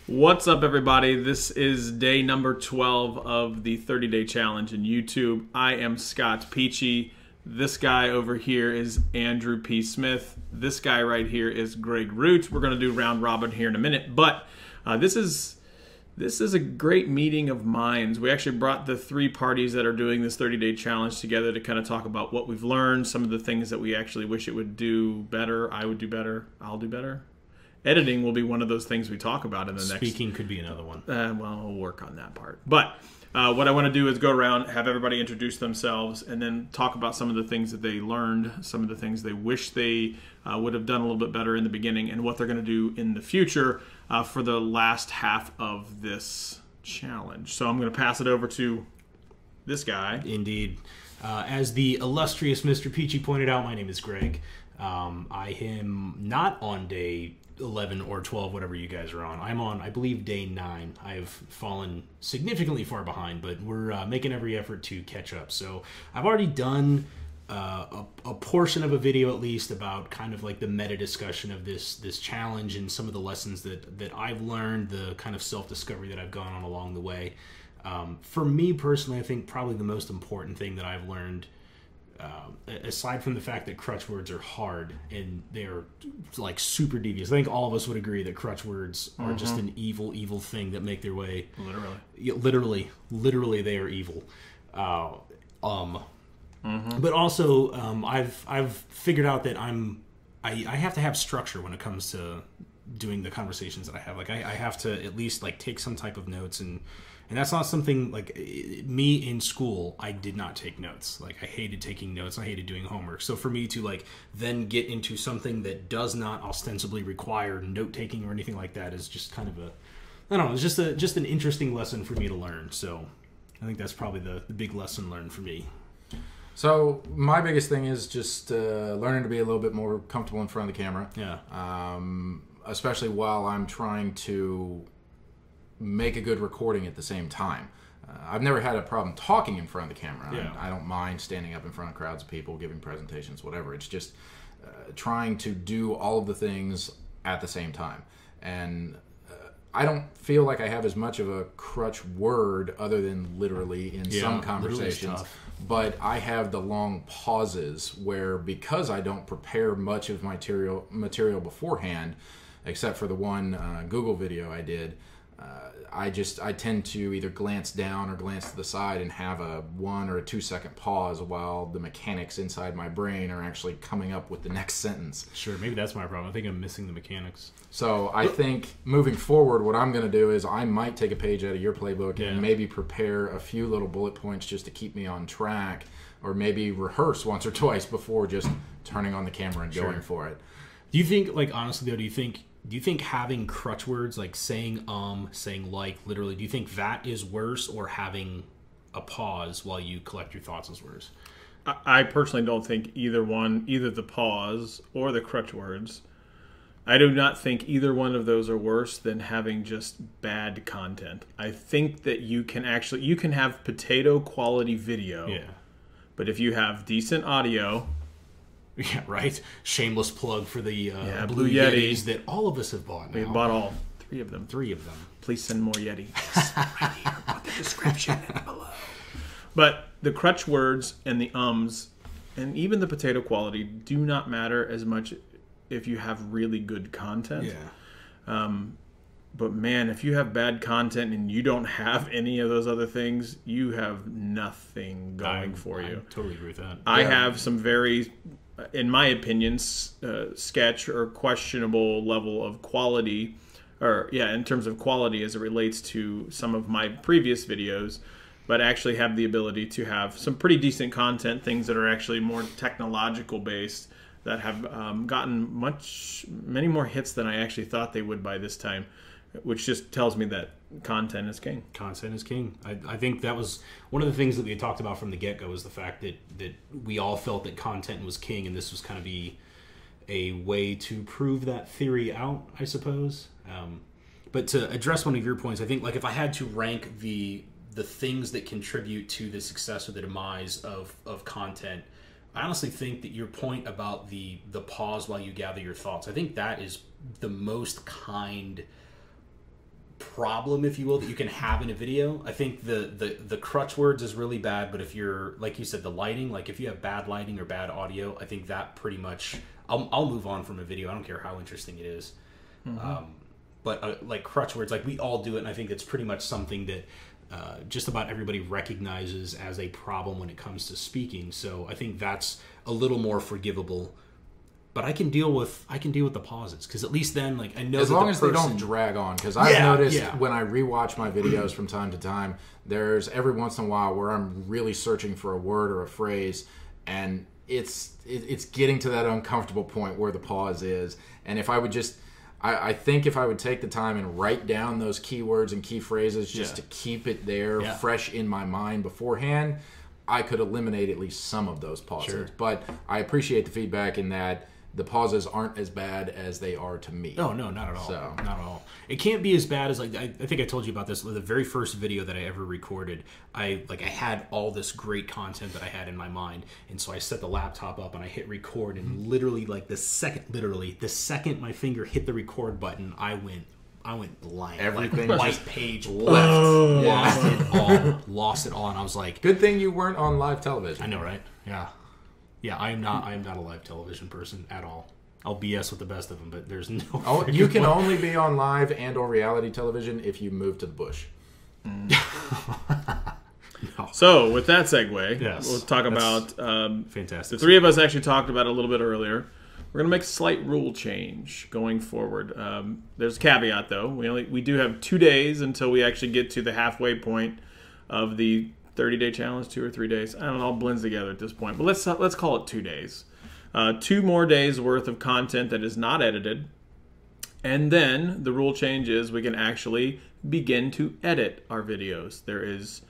What's up, everybody? This is day number 12 of the 30-day challenge in YouTube. I am Scott Peachy. This guy over here is Andrew P. Smith. This guy right here is Greg Root. We're going to do round robin here in a minute, but this is a great meeting of minds. We actually brought the three parties that are doing this 30-day challenge together to kind of talk about what we've learned, some of the things that we actually wish it would do better. I would do better. I'll do better. Editing will be one of those things we talk about in the next... Speaking could be another one. Well, we'll work on that part. But what I want to do is go around, have everybody introduce themselves, and then talk about some of the things that they learned, some of the things they wish they would have done a little bit better in the beginning, and what they're going to do in the future for the last half of this challenge. So I'm going to pass it over to this guy. Indeed. As the illustrious Mr. Peachy pointed out, my name is Greg. I am not on day 11 or 12, whatever you guys are on. I'm on, I believe, day 9. I've fallen significantly far behind, but we're making every effort to catch up. So I've already done a portion of a video, at least, about kind of like the meta discussion of this challenge and some of the lessons that I've learned, the kind of self-discovery that I've gone on along the way. For me personally, I think probably the most important thing that I've learned, aside from the fact that crutch words are hard and they're like super devious, I think all of us would agree that crutch words are just an evil thing that make their way. Literally, they are evil. But also, I've figured out that I have to have structure when it comes to doing the conversations that I have. Like I have to at least like take some type of notes, and that's not something like me in school. I did not take notes. Like I hated taking notes. I hated doing homework. So for me to like then get into something that does not ostensibly require note taking or anything like that is just kind of I don't know. It's just an interesting lesson for me to learn. So I think that's probably the big lesson learned for me. So my biggest thing is just learning to be a little bit more comfortable in front of the camera. Yeah. Especially while I'm trying to make a good recording at the same time. I've never had a problem talking in front of the camera. Yeah. I don't mind standing up in front of crowds of people, giving presentations, whatever. It's just trying to do all of the things at the same time. And I don't feel like I have as much of a crutch word other than literally in some conversations. But I have the long pauses where, because I don't prepare much of material beforehand, except for the one Google video I did, I tend to either glance down or glance to the side and have a 1 or 2 second pause while the mechanics inside my brain are actually coming up with the next sentence. Sure, maybe that's my problem. I think I'm missing the mechanics. So I think moving forward, what I'm going to do is I might take a page out of your playbook and maybe prepare a few little bullet points just to keep me on track, or maybe rehearse once or twice before just turning on the camera and going for it. Do you think, like, honestly though, do you think having crutch words, like saying like, literally, do you think that is worse, or having a pause while you collect your thoughts is worse? I personally don't think either the pause or the crutch words. I do not think either one of those are worse than having just bad content. I think that you can have potato quality video. Yeah. But if you have decent audio... Yeah, right. Shameless plug for the Blue Yetis that all of us have bought now. We bought all 3 of them. 3 of them. Please send more Yetis. Right here. Put the description below. But the crutch words and the ums and even the potato quality do not matter as much if you have really good content. Yeah. But man, if you have bad content and you don't have any of those other things, you have nothing going for you. I totally agree with that. I have some very, in my opinion, sketch or questionable level of quality, in terms of quality as it relates to some of my previous videos, but actually have the ability to have some pretty decent content, things that are actually more technological based, that have gotten many more hits than I actually thought they would by this time, which just tells me that content is king. Content is king. I think that was one of the things that we had talked about from the get-go, was the fact that we all felt that content was king, and this was kind of a way to prove that theory out, I suppose. But to address one of your points, I think, like, if I had to rank the things that contribute to the success or the demise of content, I honestly think that your point about the pause while you gather your thoughts, I think that is the most kind problem, if you will, that you can have in a video. I think the crutch words is really bad, but if you're, like you said, the lighting, like if you have bad lighting or bad audio, I think that pretty much, I'll move on from a video. I don't care how interesting it is. But like crutch words, like we all do it, and I think it's pretty much something that just about everybody recognizes as a problem when it comes to speaking. So I think that's a little more forgivable. But I can deal with the pauses, because at least then, like, I know as long as they don't drag on. Because I've noticed when I rewatch my videos from time to time, there's every once in a while where I'm really searching for a word or a phrase, and it's getting to that uncomfortable point where the pause is. And if I would just, I think if I would take the time and write down those keywords and key phrases just to keep it there fresh in my mind beforehand, I could eliminate at least some of those pauses. Sure. But I appreciate the feedback in that the pauses aren't as bad as they are to me. Oh, no, not at all. So. Not at all. It can't be as bad as, like, I think I told you about this. The very first video that I ever recorded, I had all this great content that I had in my mind, and so I set the laptop up and I hit record, and literally the second my finger hit the record button, I went blank. Everything white page left. Lost it all, and I was like, good thing you weren't on live television. I know, right? Yeah, I am not a live television person at all. I'll BS with the best of them, but there's no... you can only be on live and or reality television if you move to the bush. No. So, with that segue, we'll talk about... fantastic. The three of us actually talked about it a little bit earlier. We're going to make a slight rule change going forward. There's a caveat, though. We do have 2 days until we actually get to the halfway point of the 30-day challenge, 2 or 3 days. I don't know, it all blends together at this point. But let's call it 2 days. 2 more days worth of content that is not edited. And then the rule change is we can actually begin to edit our videos. There is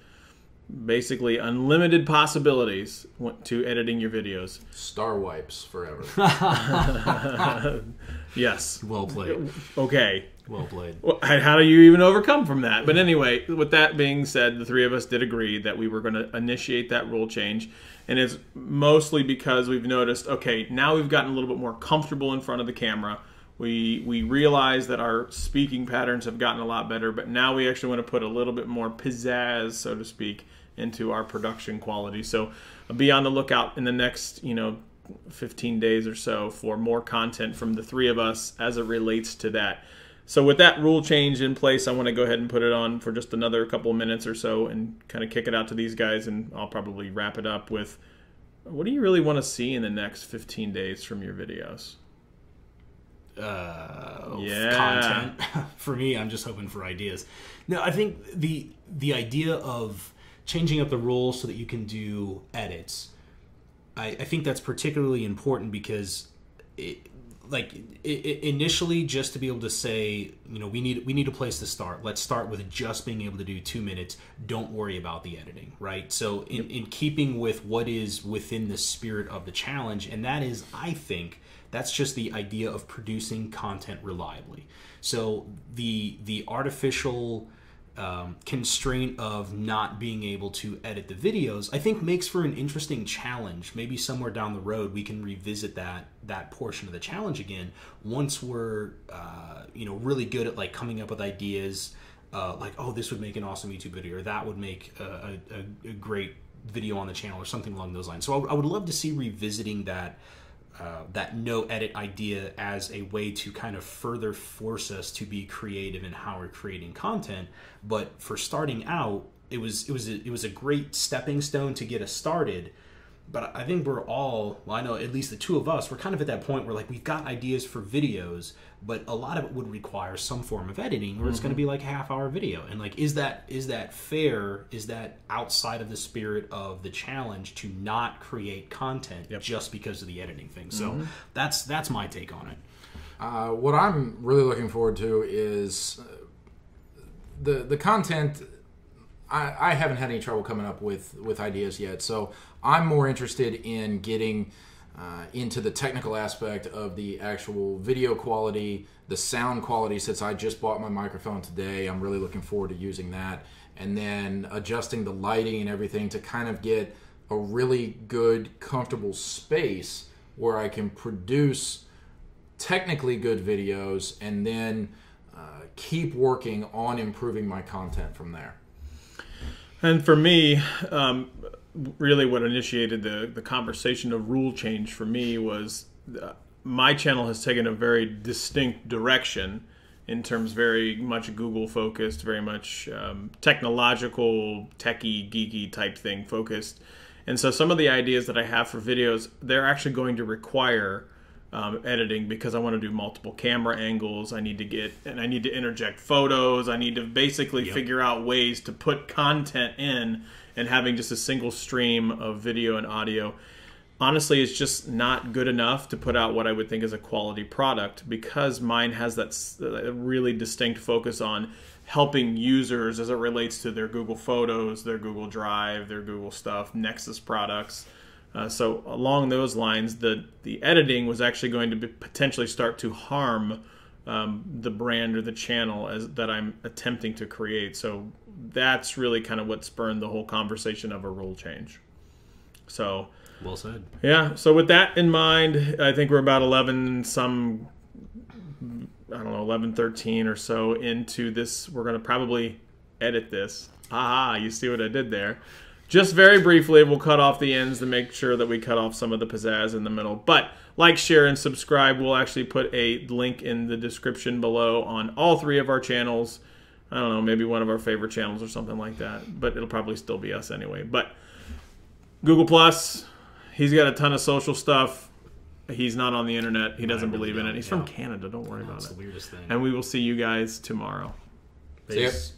basically unlimited possibilities to editing your videos. Star wipes forever. Yes. Well played. Okay. Well played. How do you even overcome from that? But anyway, with that being said, the three of us did agree that we were going to initiate that rule change. And it's mostly because we've noticed, okay, now we've gotten a little bit more comfortable in front of the camera. We realize that our speaking patterns have gotten a lot better, but now we actually want to put a little bit more pizzazz, so to speak, into our production quality. So be on the lookout in the next, 15 days or so for more content from the three of us as it relates to that. So with that rule change in place, I want to go ahead and put it on for just another couple of minutes or so and kind of kick it out to these guys, and I'll probably wrap it up with, what do you really want to see in the next 15 days from your videos? Content. For me, I'm just hoping for ideas. No, I think the idea of changing up the rules so that you can do edits, I think that's particularly important because initially, just to be able to say, we need a place to start. Let's start with just being able to do 2 minutes. Don't worry about the editing, right? So in keeping with what is within the spirit of the challenge, and that is, I think, that's just the idea of producing content reliably. So the artificial constraint of not being able to edit the videos, I think makes for an interesting challenge. Maybe somewhere down the road we can revisit that portion of the challenge again once we're really good at coming up with ideas, this would make an awesome YouTube video, or that would make a great video on the channel, or something along those lines. So I would love to see revisiting that no edit idea as a way to kind of further force us to be creative in how we're creating content. But for starting out, it was a great stepping stone to get us started. But I think we're all, I know at least the two of us, we're kind of at that point where we've got ideas for videos, but a lot of it would require some form of editing, or it's going to be a half-hour video. And is that fair? Is that outside of the spirit of the challenge to not create content just because of the editing thing? So that's my take on it. What I'm really looking forward to is the content. I haven't had any trouble coming up with ideas yet, so I'm more interested in getting into the technical aspect of the actual video quality, the sound quality. Since I just bought my microphone today, I'm really looking forward to using that, and then adjusting the lighting and everything to kind of get a really good, comfortable space where I can produce technically good videos, and then keep working on improving my content from there. And for me, really what initiated the conversation of rule change for me was my channel has taken a very distinct direction in terms very much Google focused, very much technological, techie, geeky type thing focused. And so some of the ideas that I have for videos, they're actually going to require editing because I want to do multiple camera angles. I need to interject photos. I need to basically figure out ways to put content in, and having just a single stream of video and audio, honestly, it's just not good enough to put out what I would think is a quality product, because mine has that really distinct focus on helping users as it relates to their Google Photos, their Google Drive, their Google stuff, Nexus products. So along those lines, the editing was actually going to potentially start to harm the brand or the channel that I'm attempting to create. So that's really kind of what spurned the whole conversation of a rule change. So well said. Yeah. So with that in mind, I think we're about 11:13 or so into this. We're going to probably edit this. You see what I did there? Just very briefly, we'll cut off the ends to make sure that we cut off some of the pizzazz in the middle. But like, share, and subscribe. We'll actually put a link in the description below on all 3 of our channels. I don't know, maybe one of our favorite channels or something like that. But it'll probably still be us anyway. But Google Plus, he's got a ton of social stuff. He's not on the internet. He doesn't believe in it. He's from Canada. Don't worry about it. That's the weirdest thing. And we will see you guys tomorrow. See ya. Peace.